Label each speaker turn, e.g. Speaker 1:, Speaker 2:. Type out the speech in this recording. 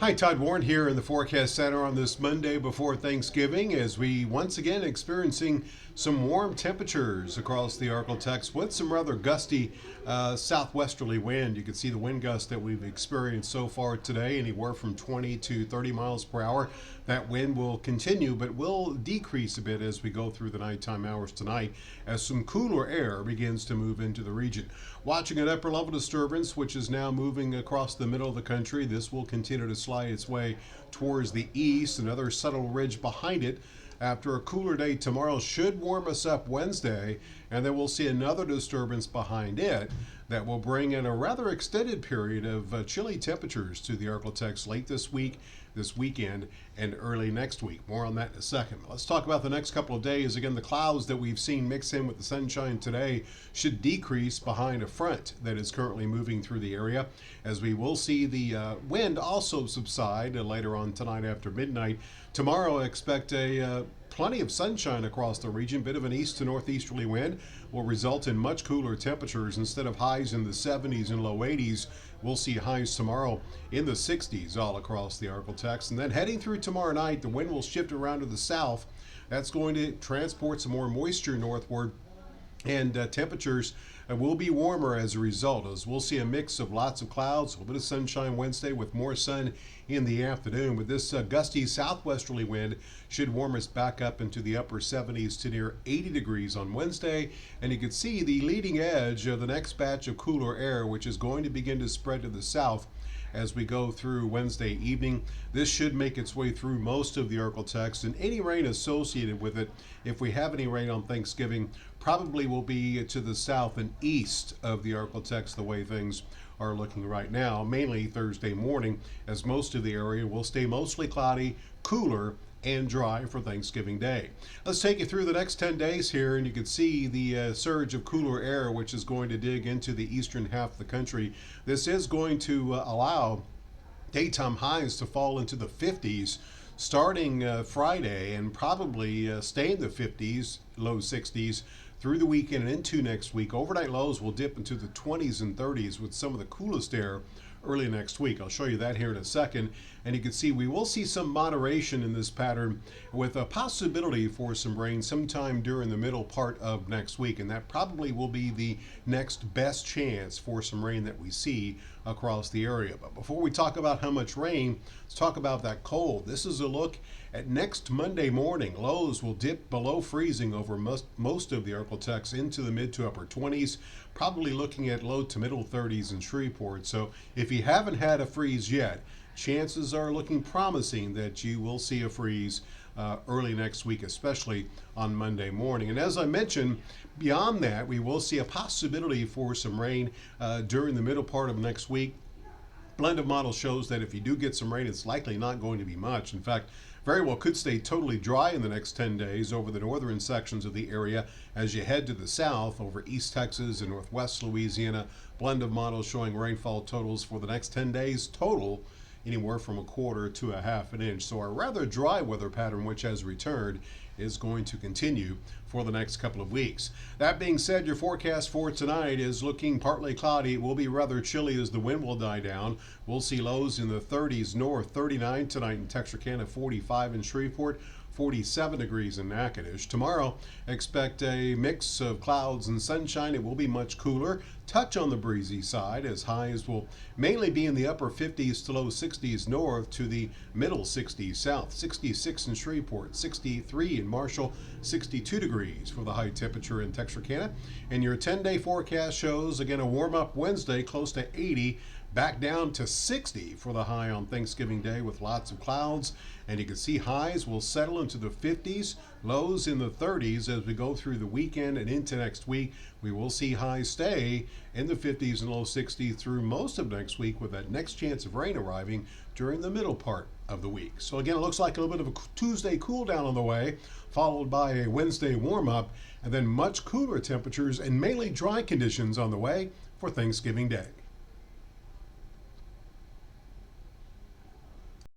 Speaker 1: Hi, Todd Warren here in the Forecast Center on this Monday before Thanksgiving as we once again experiencing some warm temperatures across the Arklatex with some rather gusty southwesterly wind. You can see the wind gusts that we've experienced so far today, anywhere from 20 to 30 miles per hour. That wind will continue, but will decrease a bit as we go through the nighttime hours tonight as some cooler air begins to move into the region. Watching an upper level disturbance, which is now moving across the middle of the country. This will continue to slide its way towards the east. Another subtle ridge behind it after a cooler day tomorrow should warm us up Wednesday, and then we'll see another disturbance behind it that will bring in a rather extended period of chilly temperatures to the Arklatex late this week, this weekend, and early next week. More on that in a second. Let's talk about the next couple of days. Again, the clouds that we've seen mix in with the sunshine today should decrease behind a front that is currently moving through the area, as we will see the wind also subside later on tonight after midnight. Tomorrow, expect a plenty of sunshine across the region. Bit of an east to northeasterly wind will result in much cooler temperatures. Instead of highs in the 70s and low 80s, we'll see highs tomorrow in the 60s all across the Arklatex. And then heading through tomorrow night, the wind will shift around to the south. That's going to transport some more moisture northward, and temperatures will be warmer as a result, as we'll see a mix of lots of clouds, a little bit of sunshine Wednesday with more sun in the afternoon. But this gusty southwesterly wind should warm us back up into the upper 70s to near 80 degrees on Wednesday. And you can see the leading edge of the next batch of cooler air, which is going to begin to spread to the south as we go through Wednesday evening. This should make its way through most of the Arklatex, and any rain associated with it, if we have any rain on Thanksgiving, probably will be to the south and east of the Arklatex the way things are looking right now, mainly Thursday morning, as most of the area will stay mostly cloudy, cooler, and dry for Thanksgiving Day. Let's take you through the next 10 days here, and you can see the surge of cooler air which is going to dig into the eastern half of the country. This is going to allow daytime highs to fall into the 50s starting Friday, and probably stay in the 50s, low 60s through the weekend and into next week. Overnight lows will dip into the 20s and 30s with some of the coolest air early next week. I'll show you that here in a second. And you can see we will see some moderation in this pattern with a possibility for some rain sometime during the middle part of next week. And that probably will be the next best chance for some rain that we see across the area. But before we talk about how much rain, let's talk about that cold. This is a look at next Monday morning. Lows will dip below freezing over most of the Arklatex into the mid to upper 20s, probably looking at low to middle 30s in Shreveport. So if you haven't had a freeze yet, chances are looking promising that you will see a freeze early next week, especially on Monday morning. And as I mentioned, beyond that, we will see a possibility for some rain during the middle part of next week. Blend of model shows that if you do get some rain, it's likely not going to be much. In fact, very well could stay totally dry in the next 10 days over the northern sections of the area as you head to the south over East Texas and Northwest Louisiana. Blend of models showing rainfall totals for the next 10 days total anywhere from a quarter to a half an inch. So our rather dry weather pattern, which has returned, is going to continue for the next couple of weeks. That being said, your forecast for tonight is looking partly cloudy. It will be rather chilly as the wind will die down. We'll see lows in the 30s north, 39 tonight in Texarkana, 45 in Shreveport, 47 degrees in Natchitoches. Tomorrow, expect a mix of clouds and sunshine. It will be much cooler, touch on the breezy side, as highs will mainly be in the upper 50s to low 60s north to the middle 60s south. 66 in Shreveport, 63 in Marshall, 62 degrees for the high temperature in Texarkana. And your 10-day forecast shows, again, a warm-up Wednesday close to 80, back down to 60 for the high on Thanksgiving Day with lots of clouds. And you can see highs will settle into the 50s, lows in the 30s as we go through the weekend and into next week. We will see highs stay in the 50s and low 60s through most of next week, with that next chance of rain arriving during the middle part of the week. So again, it looks like a little bit of a Tuesday cool down on the way, followed by a Wednesday warm up, and then much cooler temperatures and mainly dry conditions on the way for Thanksgiving Day.